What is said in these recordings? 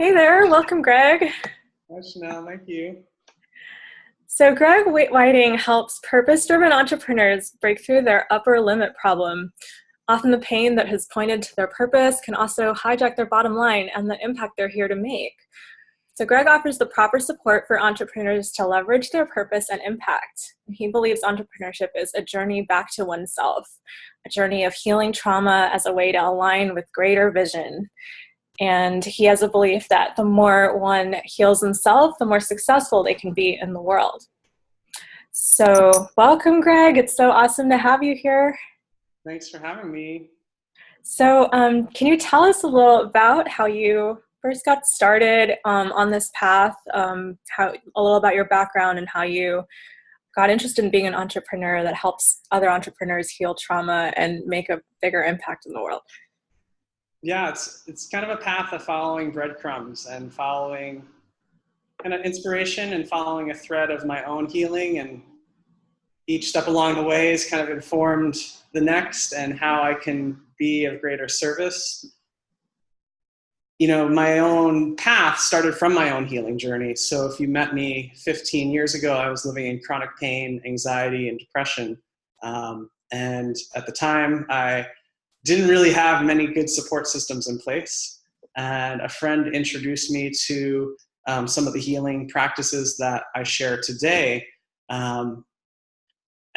Hey there, welcome Greg. Hi, Chanelle. Thank you. So Greg Wieting helps purpose-driven entrepreneurs break through their upper limit problem. Often the pain that has pointed to their purpose can also hijack their bottom line and the impact they're here to make. So Greg offers the proper support for entrepreneurs to leverage their purpose and impact. He believes entrepreneurship is a journey back to oneself, a journey of healing trauma as a way to align with greater vision. And he has a belief that the more one heals himself, the more successful they can be in the world. So welcome, Greg. It's so awesome to have you here. Thanks for having me. So can you tell us a little about how you first got started on this path, a little about your background and how you got interested in being an entrepreneur that helps other entrepreneurs heal trauma and make a bigger impact in the world? Yeah, it's kind of a path of following breadcrumbs and following kind of inspiration and following a thread of my own healing, and each step along the way has kind of informed the next and how I can be of greater service. You know, my own path started from my own healing journey. So if you met me 15 years ago, I was living in chronic pain, anxiety, and depression. And at the time, I didn't really have many good support systems in place. And a friend introduced me to some of the healing practices that I share today. And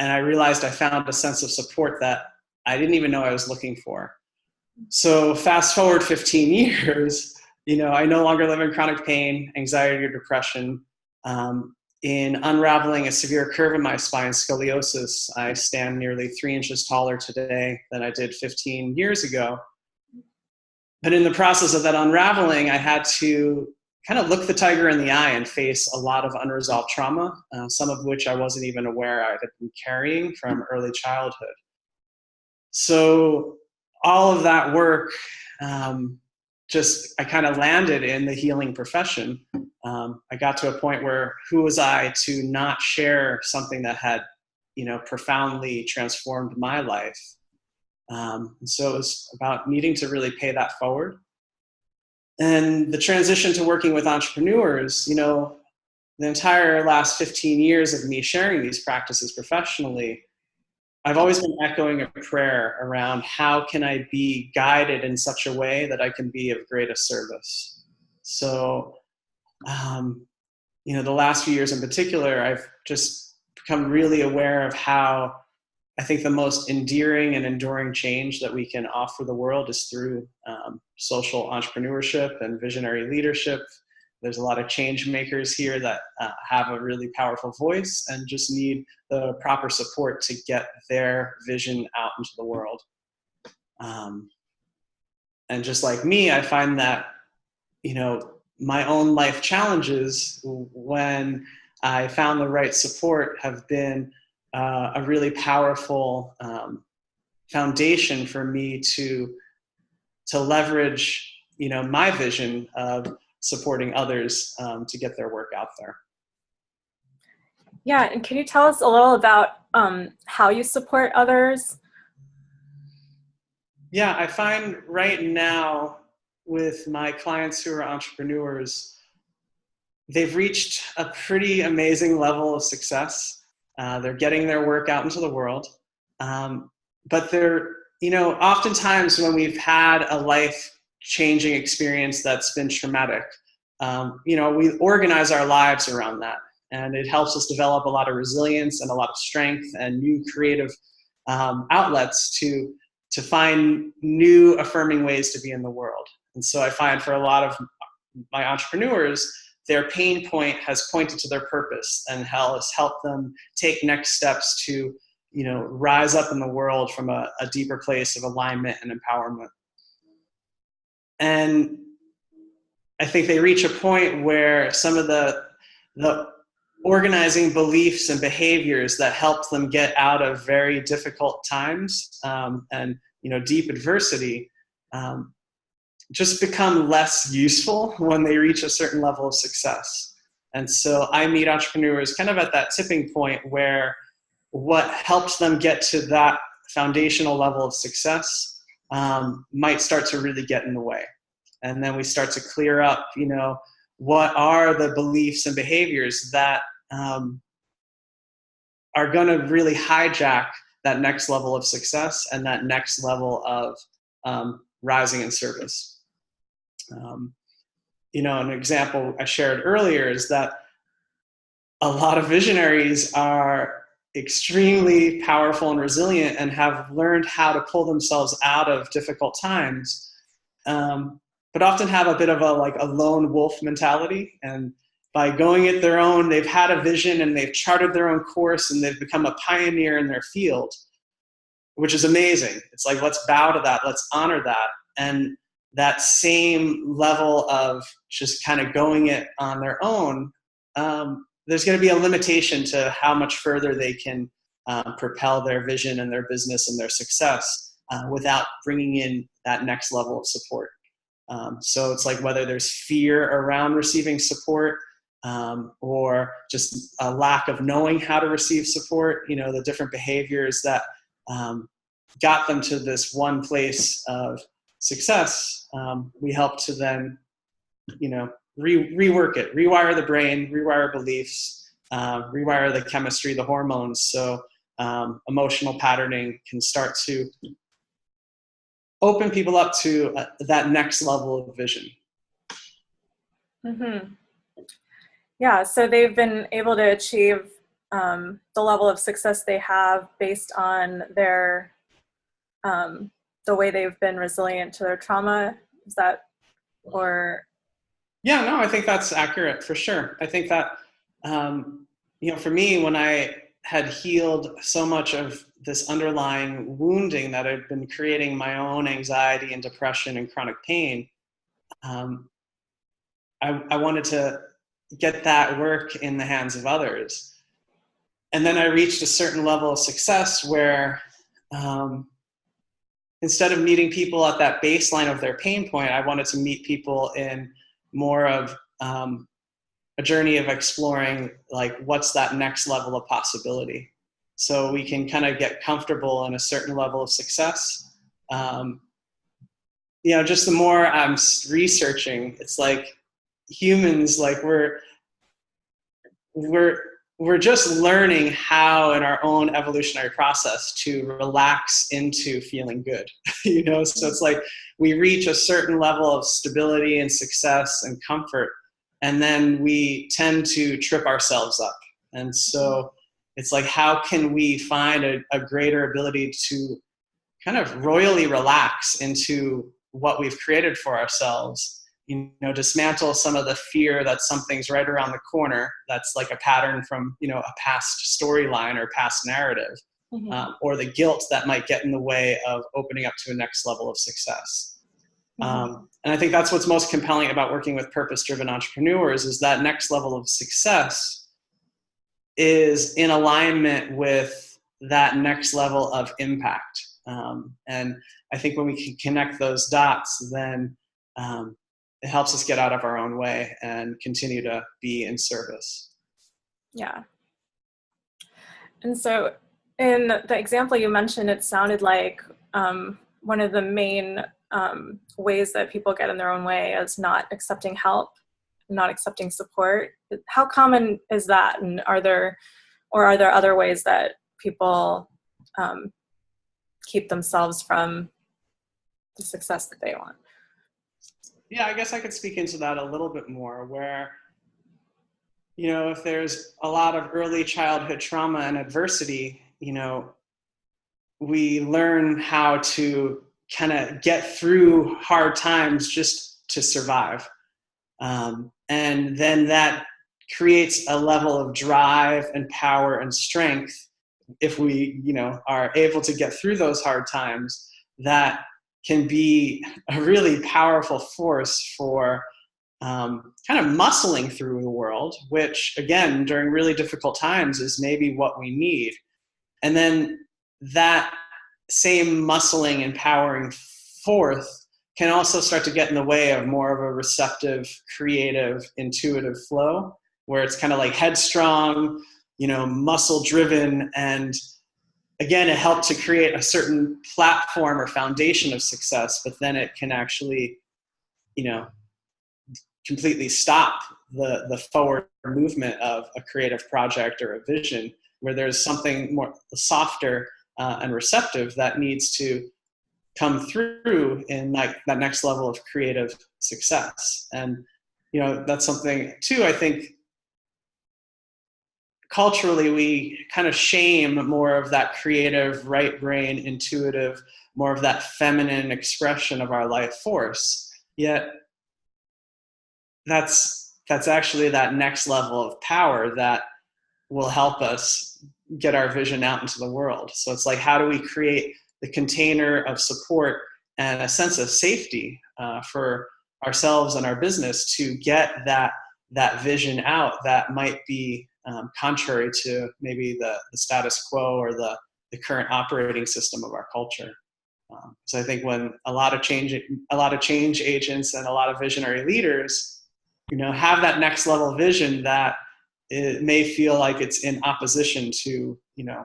I realized I found a sense of support that I didn't even know I was looking for. So fast forward 15 years, you know, I no longer live in chronic pain, anxiety, or depression. In unraveling a severe curve in my spine, scoliosis, I stand nearly 3 inches taller today than I did 15 years ago. But in the process of that unraveling, I had to kind of look the tiger in the eye and face a lot of unresolved trauma, some of which I wasn't even aware I had been carrying from early childhood. So all of that work, I kind of landed in the healing profession. I got to a point where who was I to not share something that had, you know, profoundly transformed my life. And so it was about needing to really pay that forward. And the transition to working with entrepreneurs, you know, the entire last 15 years of me sharing these practices professionally, I've always been echoing a prayer around how can I be guided in such a way that I can be of greatest service. So, you know, the last few years in particular, I've just become really aware of how I think the most endearing and enduring change that we can offer the world is through social entrepreneurship and visionary leadership. There's a lot of change makers here that have a really powerful voice and just need the proper support to get their vision out into the world. And just like me, I find that, you know, my own life challenges, when I found the right support, have been a really powerful foundation for me to leverage, you know, my vision of supporting others to get their work out there. Yeah, and can you tell us a little about how you support others? Yeah, I find right now with my clients who are entrepreneurs, they've reached a pretty amazing level of success. They're getting their work out into the world. But they're, you know, oftentimes when we've had a life-changing experience that's been traumatic, you know, we organize our lives around that. And it helps us develop a lot of resilience and a lot of strength and new creative outlets to find new affirming ways to be in the world. And so I find for a lot of my entrepreneurs, their pain point has pointed to their purpose and has helped them take next steps to, you know, rise up in the world from a deeper place of alignment and empowerment. And I think they reach a point where some of the organizing beliefs and behaviors that helped them get out of very difficult times and, you know, deep adversity just become less useful when they reach a certain level of success. And so I meet entrepreneurs kind of at that tipping point where what helps them get to that foundational level of success might start to really get in the way. And then we start to clear up, what are the beliefs and behaviors that are going to really hijack that next level of success and that next level of rising in service. An example I shared earlier is that a lot of visionaries are extremely powerful and resilient and have learned how to pull themselves out of difficult times, but often have a bit of a lone wolf mentality. And by going it their own, they've had a vision and they've charted their own course and they've become a pioneer in their field, which is amazing. It's like, let's bow to that. Let's honor that. And that same level of just kind of going it on their own, there's going to be a limitation to how much further they can propel their vision and their business and their success without bringing in that next level of support. So it's like whether there's fear around receiving support or just a lack of knowing how to receive support, the different behaviors that got them to this one place of success, we help to then, rework it, rewire the brain, rewire beliefs, rewire the chemistry, the hormones. So emotional patterning can start to open people up to that next level of vision. Mm-hmm. Yeah, so they've been able to achieve the level of success they have based on their the way they've been resilient to their trauma. Is that, or? Yeah, no, I think that's accurate for sure. I think that, for me, when I had healed so much of this underlying wounding that had been creating my own anxiety and depression and chronic pain, I wanted to get that work in the hands of others. And then I reached a certain level of success where instead of meeting people at that baseline of their pain point, I wanted to meet people in more of a journey of exploring, like, what's that next level of possibility. So we can kind of get comfortable in a certain level of success. Just the more I'm researching, it's like humans, like we're just learning how in our own evolutionary process to relax into feeling good, So it's like we reach a certain level of stability and success and comfort, and then we tend to trip ourselves up. And so it's like, how can we find a greater ability to kind of royally relax into what we've created for ourselves? Dismantle some of the fear that something's right around the corner that's like a pattern from, a past storyline or past narrative, or the guilt that might get in the way of opening up to a next level of success. And I think that's what's most compelling about working with purpose-driven entrepreneurs, is that next level of success is in alignment with that next level of impact. And I think when we can connect those dots, then it helps us get out of our own way and continue to be in service. Yeah. And so in the example you mentioned, it sounded like one of the main ways that people get in their own way is not accepting help, not accepting support. How common is that? And are there other ways that people keep themselves from the success that they want? Yeah, I guess I could speak into that a little bit more, where, if there's a lot of early childhood trauma and adversity, we learn how to kind of get through hard times just to survive. And then that creates a level of drive and power and strength. If we, are able to get through those hard times, that can be a really powerful force for kind of muscling through the world, which, again, during really difficult times is maybe what we need. And then that same muscling and powering forth can also start to get in the way of more of a receptive, creative, intuitive flow, where it's kind of like headstrong, muscle driven. And again, it helped to create a certain platform or foundation of success, but then it can actually you know, completely stop the forward movement of a creative project or a vision, where there's something more softer and receptive that needs to come through in like that next level of creative success. And, you know, that's something too, I think culturally we kind of shame more of that creative, right brain, intuitive, more of that feminine expression of our life force. Yet that's actually that next level of power that will help us get our vision out into the world. So it's like, how do we create the container of support and a sense of safety for ourselves and our business to get that vision out that might be contrary to maybe the status quo or the current operating system of our culture. So I think when a lot of change agents and a lot of visionary leaders, you know, have that next level vision that it may feel like it's in opposition to, you know,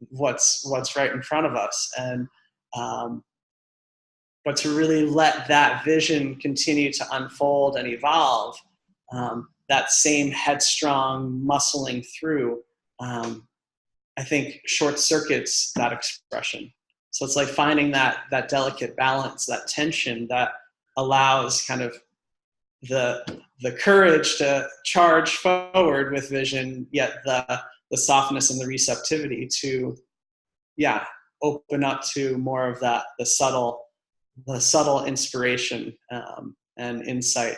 what's right in front of us, and but to really let that vision continue to unfold and evolve, that same headstrong muscling through, I think short circuits that expression. So it's like finding that delicate balance, that tension that allows kind of the courage to charge forward with vision, yet the softness and the receptivity to, open up to more of that, the subtle inspiration and insight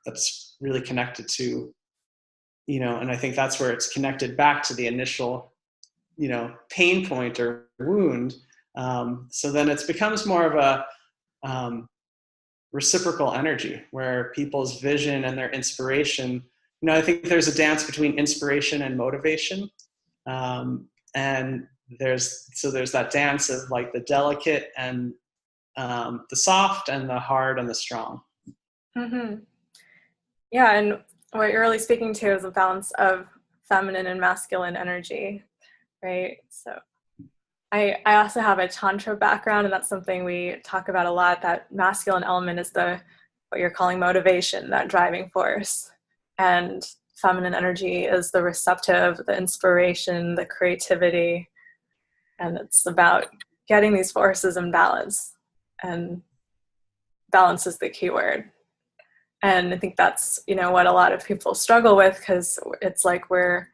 that's really connected to, you know, and I think that's where it's connected back to the initial, you know, pain point or wound. So then it becomes more of a reciprocal energy where people's vision and their inspiration, you know, I think there's a dance between inspiration and motivation. And there's that dance of like the delicate and the soft and the hard and the strong. Mm-hmm. Yeah, and what you're really speaking to is a balance of feminine and masculine energy, right? So I also have a Tantra background, and that's something we talk about a lot. That masculine element is what you're calling motivation, that driving force. And feminine energy is the receptive, the inspiration, the creativity. And it's about getting these forces in balance. And balance is the key word. And I think that's, you know, what a lot of people struggle with, because it's like we're,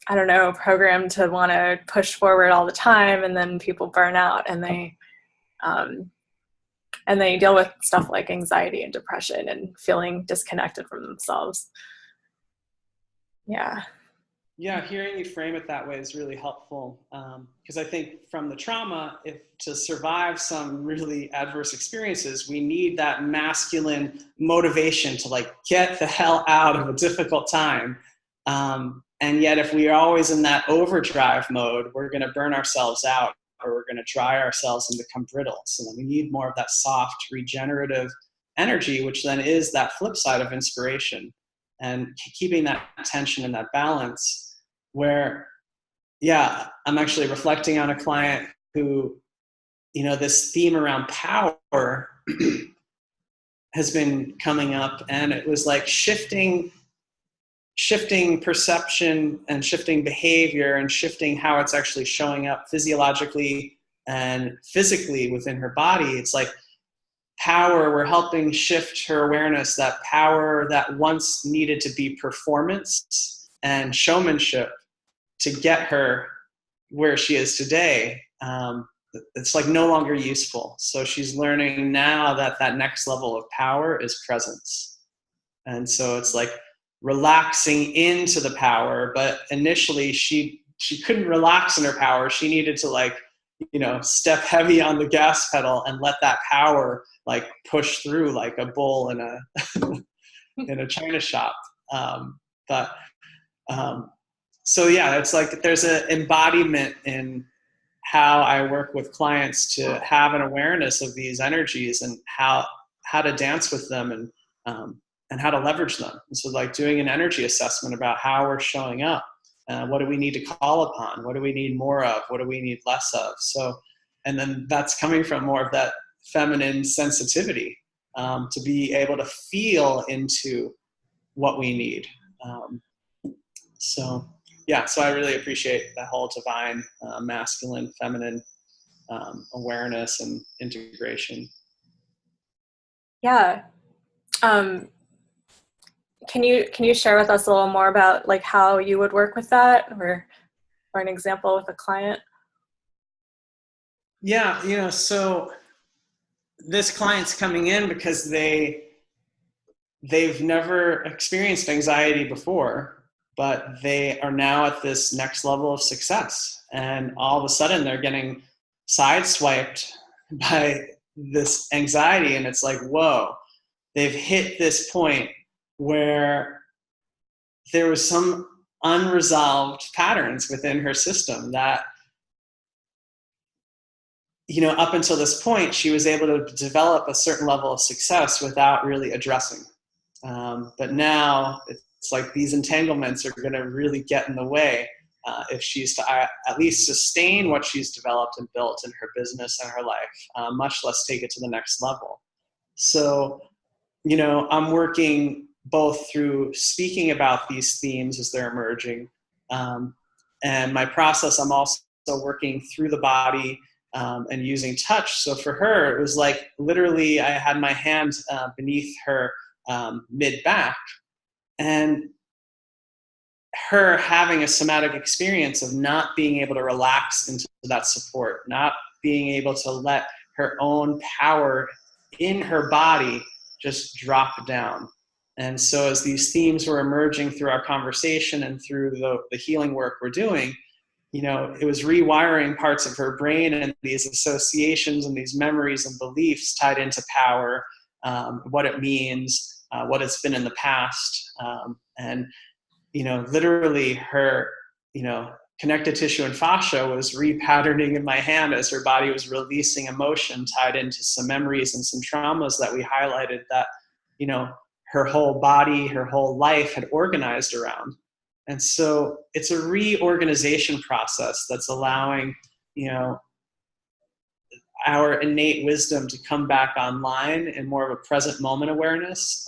I don't know, programmed to want to push forward all the time, and then people burn out and they deal with stuff like anxiety and depression and feeling disconnected from themselves. Yeah. Yeah, hearing you frame it that way is really helpful, because I think from the trauma, if to survive some really adverse experiences, we need that masculine motivation to like get the hell out of a difficult time. And yet if we are always in that overdrive mode, we're going to burn ourselves out, or we're going to dry ourselves and become brittle. So then we need more of that soft, regenerative energy, which then is that flip side of inspiration, and keeping that tension and that balance. Where, I'm actually reflecting on a client who, you know, this theme around power has been coming up, and it was like shifting perception and shifting behavior and shifting how it's actually showing up physiologically and physically within her body. It's like power, we're helping shift her awareness, that power that once needed to be performance and showmanship to get her where she is today, it's like no longer useful. So she's learning now that next level of power is presence. And so it's like relaxing into the power, but initially she couldn't relax in her power. She needed to like, you know, step heavy on the gas pedal and let that power like push through like a bull in a in a china shop. So it's like there's an embodiment in how I work with clients to have an awareness of these energies and how to dance with them and how to leverage them. And so like doing an energy assessment about how we're showing up. What do we need to call upon? What do we need more of? What do we need less of? So, and then that's coming from more of that feminine sensitivity to be able to feel into what we need. So I really appreciate that whole divine, masculine, feminine awareness and integration. Yeah. Can you share with us a little more about like how you would work with that, or an example with a client? Yeah, so this client's coming in because they've never experienced anxiety before, but they are now at this next level of success. And all of a sudden they're getting sideswiped by this anxiety. And it's like, whoa, they've hit this point where there was some unresolved patterns within her system that, up until this point, she was able to develop a certain level of success without really addressing. But now it's like these entanglements are going to really get in the way if she's to at least sustain what she's developed and built in her business and her life, much less take it to the next level. So, I'm working both through speaking about these themes as they're emerging. And my process, I'm also working through the body and using touch. So for her, it was like literally I had my hand beneath her mid-back, and her having a somatic experience of not being able to relax into that support, not being able to let her own power in her body just drop down. And so as these themes were emerging through our conversation and through the healing work we're doing, it was rewiring parts of her brain and these associations and these memories and beliefs tied into power, what it means, what it's been in the past. And literally her, connective tissue and fascia was repatterning in my hand as her body was releasing emotion tied into some memories and some traumas that we highlighted that, her whole body, her whole life had organized around. And so it's a reorganization process that's allowing, our innate wisdom to come back online in more of a present moment awareness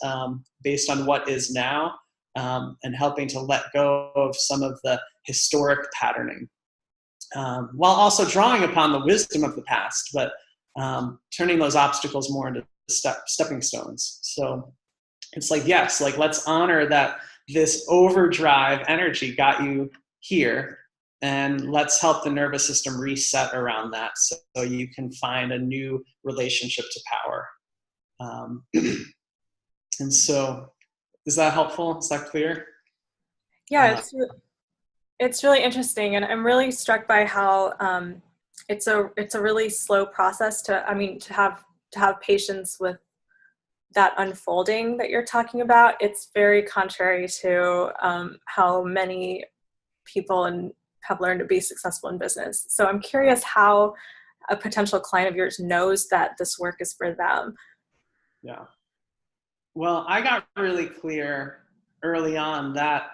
based on what is now, and helping to let go of some of the historic patterning, while also drawing upon the wisdom of the past, but turning those obstacles more into stepping stones. So it's like, yes, like let's honor that this overdrive energy got you here, and let's help the nervous system reset around that so you can find a new relationship to power. And so, is that helpful? Is that clear? Yeah, it's really interesting, and I'm really struck by how it's a really slow process to have patience with that unfolding that you're talking about. It's very contrary to how many people have learned to be successful in business. So I'm curious how a potential client of yours knows that this work is for them. Yeah. Well, I got really clear early on that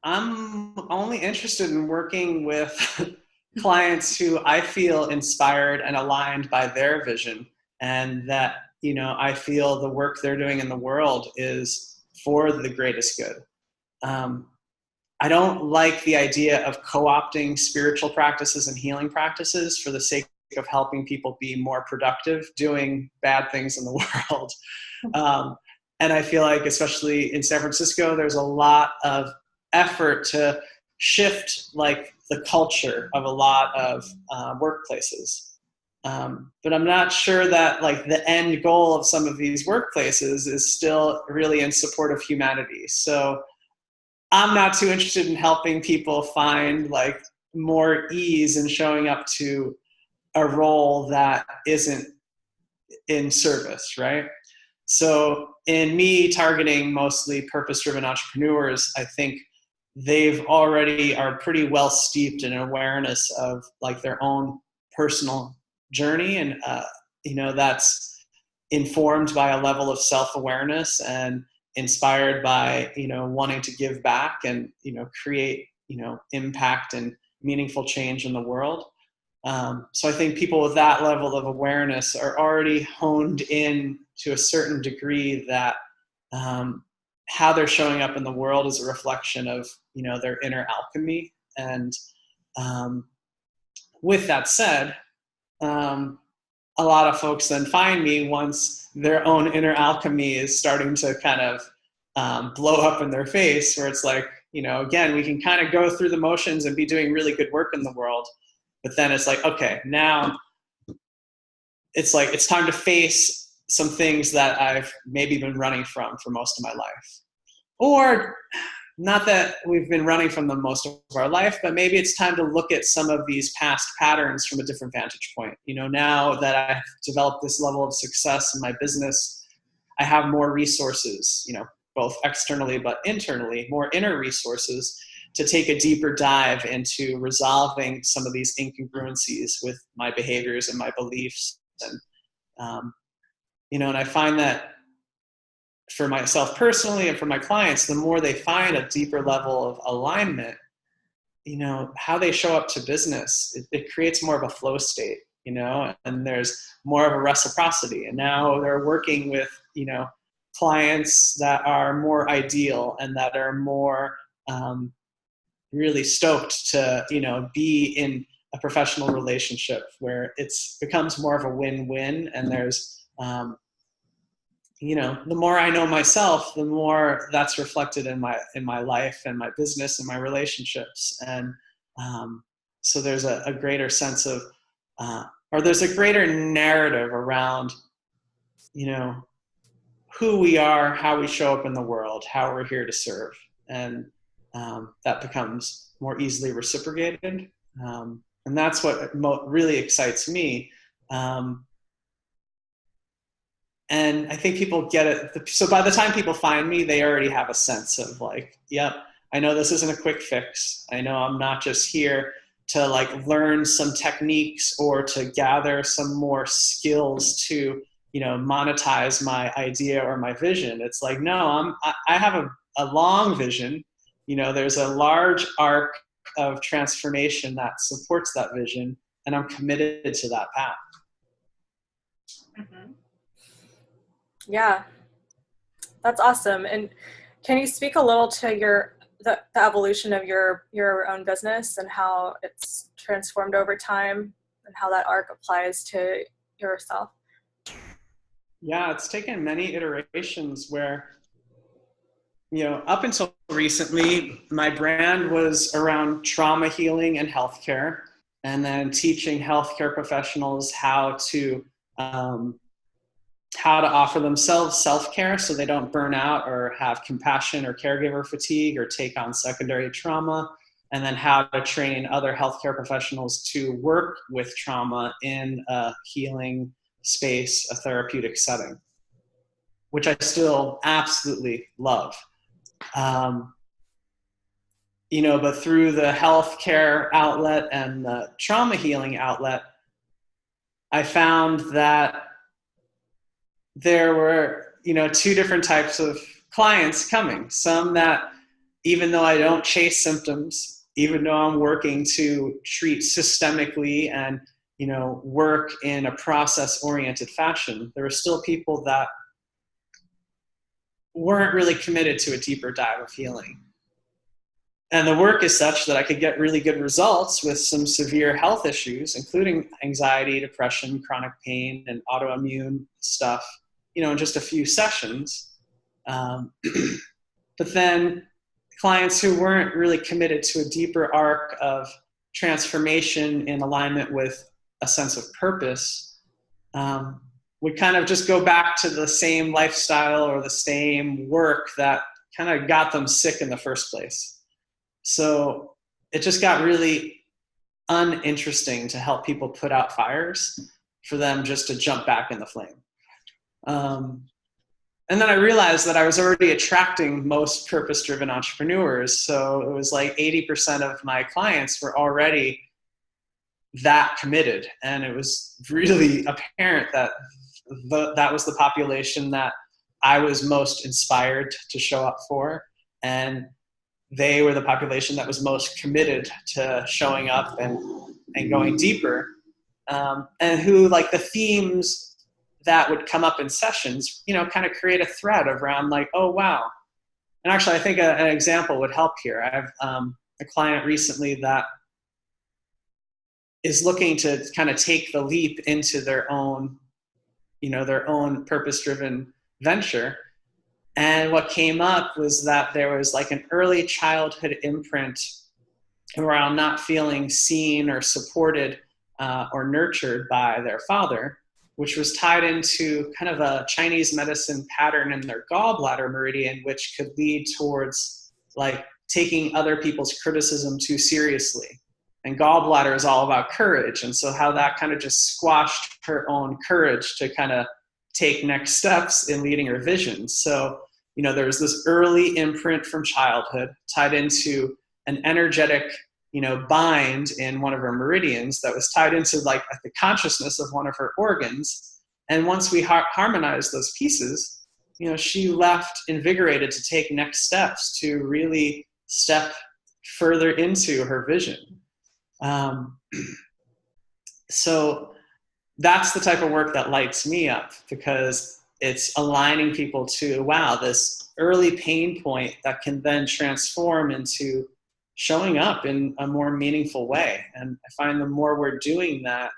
I'm only interested in working with clients who I feel inspired and aligned by their vision, and that, I feel the work they're doing in the world is for the greatest good. I don't like the idea of co-opting spiritual practices and healing practices for the sake of helping people be more productive, doing bad things in the world. And I feel like, especially in San Francisco, there's a lot of effort to shift like the culture of a lot of workplaces. But I'm not sure that like the end goal of some of these workplaces is still really in support of humanity. So I'm not too interested in helping people find like more ease in showing up to a role that isn't in service, right? So in me targeting mostly purpose-driven entrepreneurs, I think they've already are pretty well steeped in awareness of like their own personal journey, and that's informed by a level of self-awareness and inspired by wanting to give back and create impact and meaningful change in the world. So I think people with that level of awareness are already honed in to a certain degree that how they're showing up in the world is a reflection of, their inner alchemy. And with that said, a lot of folks then find me once their own inner alchemy is starting to kind of blow up in their face, where it's like, again, we can kind of go through the motions and be doing really good work in the world. But then it's like, okay, now it's like, it's time to face some things that I've maybe been running from for most of my life. Or not that we've been running from them most of our life, but maybe it's time to look at some of these past patterns from a different vantage point. Now that I've developed this level of success in my business, I have more resources, both externally but internally, more inner resources to take a deeper dive into resolving some of these incongruencies with my behaviors and my beliefs. And, and I find that for myself personally and for my clients, the more they find a deeper level of alignment, how they show up to business, it creates more of a flow state, and there's more of a reciprocity. And now they're working with, clients that are more ideal and that are more really stoked to, be in a professional relationship where it's becomes more of a win-win. And there's, the more I know myself, the more that's reflected in my life and my business and my relationships. And so there's a greater sense of, or there's a greater narrative around, who we are, how we show up in the world, how we're here to serve. And that becomes more easily reciprocated. And that's what really excites me. And I think people get it. So by the time people find me, they already have a sense of like, yep, I know this isn't a quick fix. I know I'm not just here to like learn some techniques or to gather some more skills to, monetize my idea or my vision. It's like, no, I have a long vision. There's a large arc of transformation that supports that vision, and I'm committed to that path. Mm-hmm. Yeah, that's awesome. And can you speak a little to the evolution of your own business and how it's transformed over time and how that arc applies to yourself? Yeah, it's taken many iterations where, up until recently, my brand was around trauma healing and healthcare, and then teaching healthcare professionals how to offer themselves self-care so they don't burn out or have compassion or caregiver fatigue or take on secondary trauma, and then how to train other healthcare professionals to work with trauma in a healing space, a therapeutic setting, which I still absolutely love. But through the healthcare outlet and the trauma healing outlet, I found that there were, two different types of clients coming. Some that, even though I don't chase symptoms, even though I'm working to treat systemically and, work in a process-oriented fashion, there are still people that weren't really committed to a deeper dive of healing. And the work is such that I could get really good results with some severe health issues, including anxiety, depression, chronic pain, and autoimmune stuff, in just a few sessions. But then clients who weren't really committed to a deeper arc of transformation in alignment with a sense of purpose would kind of just go back to the same lifestyle or the same work that kind of got them sick in the first place. So it just got really uninteresting to help people put out fires for them just to jump back in the flame. And then I realized that I was already attracting most purpose-driven entrepreneurs. So it was like 80% of my clients were already that committed. And it was really apparent that that was the population that I was most inspired to show up for. And they were the population that was most committed to showing up and going deeper. and who, like, the themes that would come up in sessions, kind of create a thread around, like, oh, wow. And actually, I think an example would help here. I have a client recently that is looking to kind of take the leap into their own purpose-driven venture. And what came up was that there was like an early childhood imprint around not feeling seen or supported or nurtured by their father, which was tied into kind of a Chinese medicine pattern in their gallbladder meridian, which could lead towards like taking other people's criticism too seriously. And gallbladder is all about courage. And so how that kind of just squashed her own courage to kind of take next steps in leading her vision. So, there was this early imprint from childhood tied into an energetic, bind in one of her meridians that was tied into like the consciousness of one of her organs. And once we harmonized those pieces, she left invigorated to take next steps to really step further into her vision. So that's the type of work that lights me up, because it's aligning people to, wow, this early pain point that can then transform into showing up in a more meaningful way. And I find the more we're doing that,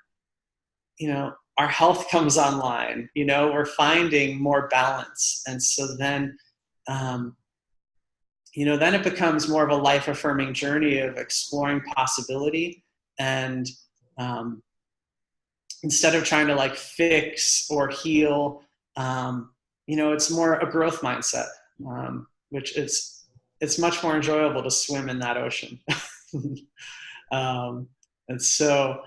our health comes online, we're finding more balance. And so then, then it becomes more of a life affirming journey of exploring possibility. And instead of trying to like fix or heal, it's more a growth mindset, which it's much more enjoyable to swim in that ocean. And so,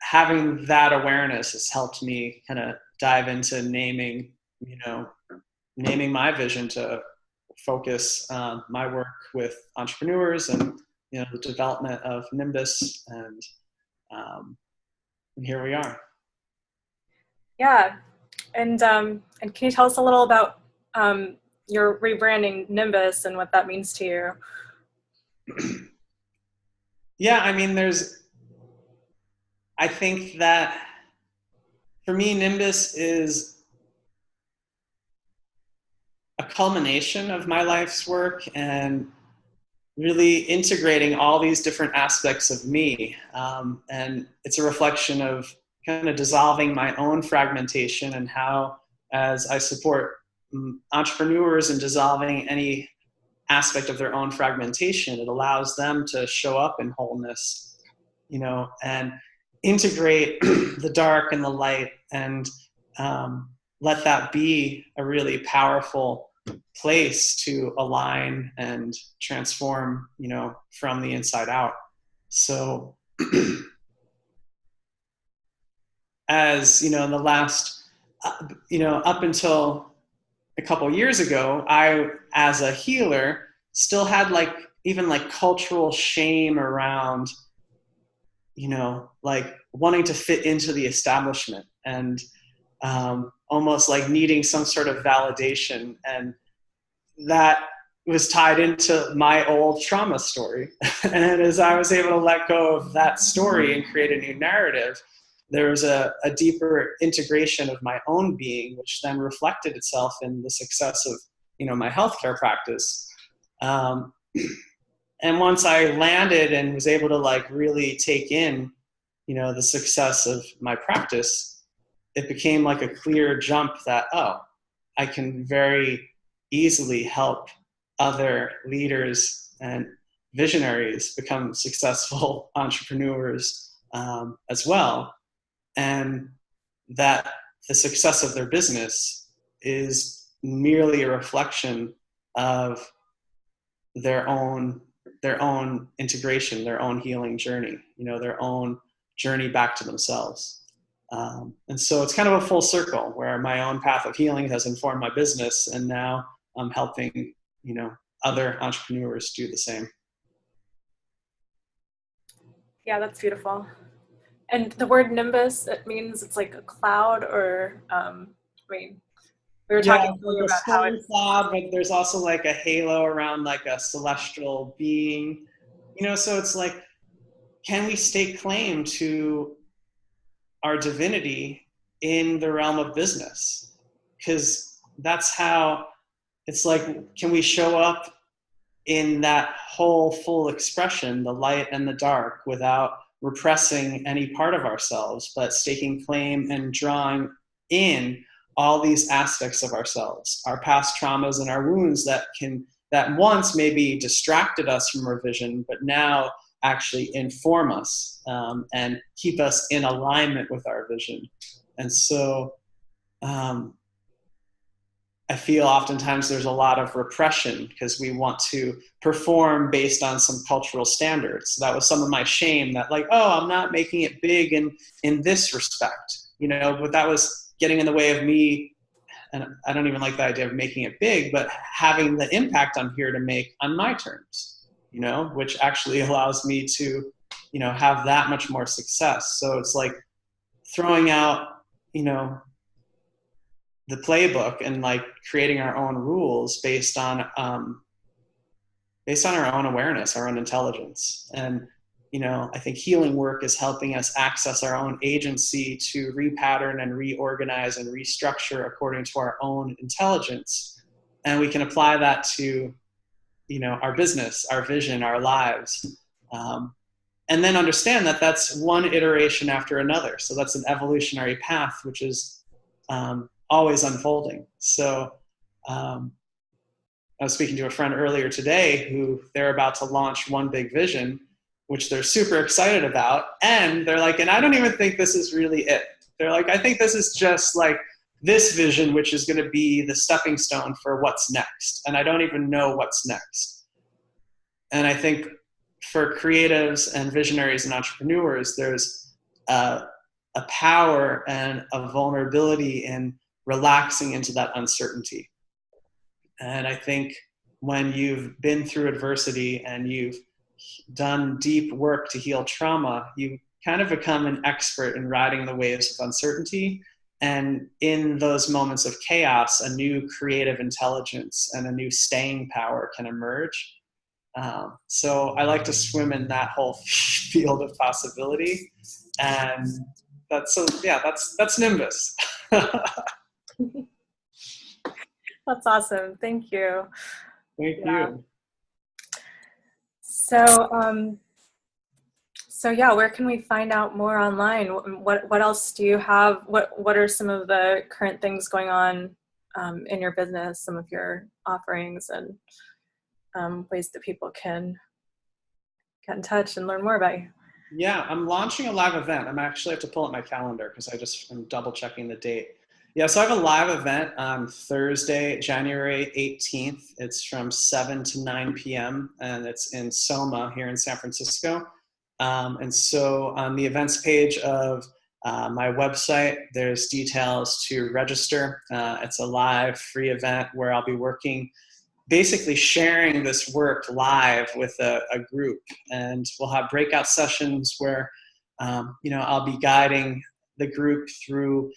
having that awareness has helped me kind of dive into naming my vision to focus my work with entrepreneurs and, the development of Nimbus. And here we are. Yeah. And can you tell us a little about your rebranding Nimbus and what that means to you? Yeah, I think that for me, Nimbus is a culmination of my life's work and really integrating all these different aspects of me. And it's a reflection of kind of dissolving my own fragmentation, and how, as I support entrepreneurs in dissolving any aspect of their own fragmentation, it allows them to show up in wholeness, and integrate the dark and the light, and let that be a really powerful place to align and transform, from the inside out. So as in the last, up until a couple of years ago, I, as a healer, still had even cultural shame around, wanting to fit into the establishment, and almost like needing some sort of validation. And that was tied into my old trauma story. And as I was able to let go of that story and create a new narrative, there was a deeper integration of my own being, which then reflected itself in the success of, my healthcare practice. And once I landed and was able to really take in, the success of my practice, it became like a clear jump that, oh, I can very easily help other leaders and visionaries become successful entrepreneurs as well. And that the success of their business is merely a reflection of their own integration, their own healing journey, their own journey back to themselves. And so it's kind of a full circle where my own path of healing has informed my business, and now I'm helping, other entrepreneurs do the same. Yeah, that's beautiful. And the word Nimbus, it means it's like a cloud, or we were talking earlier about how it's cloud, but there's also like a halo around like a celestial being, so it's like, can we stake claim to our divinity in the realm of business, because that's how it's like, can we show up in that whole full expression, the light and the dark, without repressing any part of ourselves, but staking claim and drawing in all these aspects of ourselves, our past traumas and our wounds that once maybe distracted us from our vision, but now actually inform us and keep us in alignment with our vision. And so I feel oftentimes there's a lot of repression because we want to perform based on some cultural standards. So that was some of my shame, that like, oh, I'm not making it big in this respect, but that was getting in the way of me. And I don't even like the idea of making it big, but having the impact I'm here to make on my terms, which actually allows me to, have that much more success. So it's like throwing out, the playbook and like creating our own rules based on our own awareness, our own intelligence. And, I think healing work is helping us access our own agency to repattern and reorganize and restructure according to our own intelligence. And we can apply that to, our business, our vision, our lives. And then understand that that's one iteration after another. So that's an evolutionary path, which is, always unfolding. So I was speaking to a friend earlier today who they're about to launch one big vision, which they're super excited about. And they're like, and I don't even think this is really it. They're like, I think this is just like this vision, which is going to be the stepping stone for what's next. And I don't even know what's next. And I think for creatives and visionaries and entrepreneurs, there's a power and a vulnerability in relaxing into that uncertainty. And I think when you've been through adversity and you've done deep work to heal trauma, you kind of become an expert in riding the waves of uncertainty. And in those moments of chaos, a new creative intelligence and a new staying power can emerge. So I like to swim in that whole field of possibility. And that's Nimbus. That's awesome. Thank you. Thank you. So yeah, where can we find out more online? What else do you have? What are some of the current things going on in your business, some of your offerings and ways that people can get in touch and learn more about you? Yeah, I'm launching a live event. I'm actually have to pull up my calendar because I'm double checking the date. Yeah, so I have a live event on Thursday, January 18th. It's from 7 to 9 p.m. and it's in Soma here in San Francisco. And so on the events page of my website, there's details to register. It's a live free event where I'll be working, basically sharing this work live with a group. And we'll have breakout sessions where, I'll be guiding the group through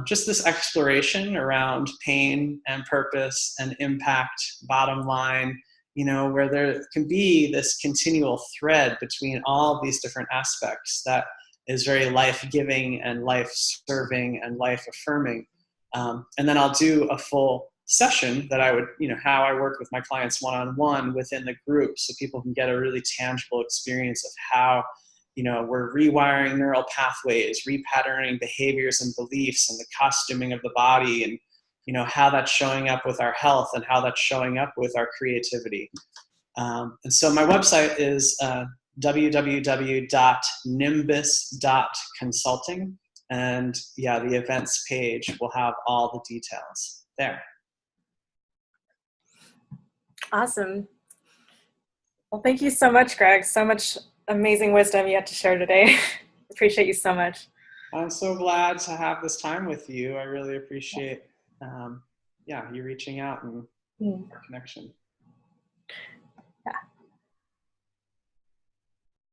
just this exploration around pain and purpose and impact, bottom line, where there can be this continual thread between all these different aspects that is very life-giving and life-serving and life-affirming. And then I'll do a full session that I would, how I work with my clients one-on-one within the group so people can get a really tangible experience of how, we're rewiring neural pathways, repatterning behaviors and beliefs and the costuming of the body and, how that's showing up with our health and how that's showing up with our creativity. And so my website is www.nimbus.consulting. And yeah, the events page will have all the details there. Awesome. Well, thank you so much, Greg. So much amazing wisdom you had to share today. Appreciate you so much. I'm so glad to have this time with you. I really appreciate you reaching out and our connection.